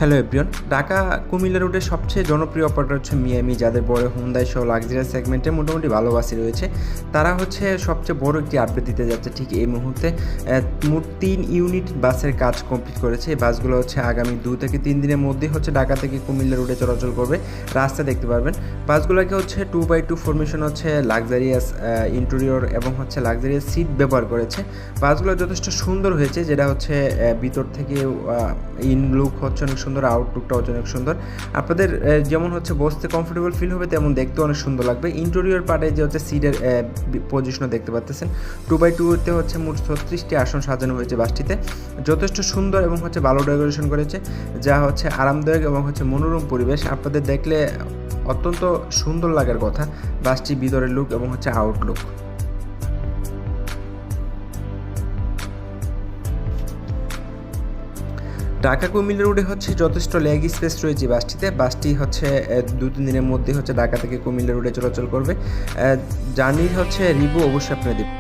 Hello everyone, Dhaka Comilla রুটের সবচেয়ে জনপ্রিয় অপারেটর হচ্ছে মিয়ামি, যাদের বড় হুন্দাই সহ লাক্সারিয়াস সেগমেন্টে মোটামুটি ভালো বাসই রয়েছে। তারা হচ্ছে সবচেয়ে বড় একটি আপডেট দিতে যাচ্ছে ঠিক এই মুহূর্তে। মোট 3 ইউনিট বাসের কাজ কমপ্লিট করেছে। এই বাসগুলো হচ্ছে আগামী 2 থেকে 3 দিনের মধ্যে হচ্ছে ঢাকা থেকে কুমিল্লা রুটে চলাচল করবে। রাস্তা দেখতে পারবেন। বাসগুলোকে হচ্ছে 2x2 ফরমেশন হচ্ছে লাক্সারিয়াস ইন্টেরিয়র এবং হচ্ছে লাক্সারিয়াস সিট ব্যবহার করেছে। বাসগুলো যথেষ্ট সুন্দর হয়েছে, যেটা হচ্ছে ভিতর থেকে ইন লুক হচ্ছে অনেক সুন্দর, আউটলুকটা হচ্ছে অনেক সুন্দর। আপনাদের যেমন হচ্ছে বসতে কমফোর্টেবল ফিল হবে, তেমন দেখতে অনেক সুন্দর লাগবে। ইন্টেরিয়র পার্টে যে হচ্ছে সিটের পজিশনও দেখতে পাচ্ছেন। 2x2-তে হচ্ছে মোট 36টি আসন সাজানো হয়েছে বাসটিতে। যথেষ্ট সুন্দর এবং হচ্ছে ভালো ডেকোরেশন করেছে, যা হচ্ছে আরামদায়ক এবং হচ্ছে মনোরম পরিবেশ। আপনাদের দেখলে অত্যন্ত সুন্দর লাগার কথা বাসটি ভিতরের লুক এবং হচ্ছে আউটলুক। ঢাকা কুমিল্লা রুটে হচ্ছে যথেষ্ট লেগ স্পেস রয়েছে বাসটিতে। বাসটি হচ্ছে 2-3 দিনের মধ্যে হচ্ছে ঢাকা থেকে কুমিল্লা রুটে চলাচল করবে। জার্নির হচ্ছে রিভিউ অবশ্যই আপনারা দেবেন।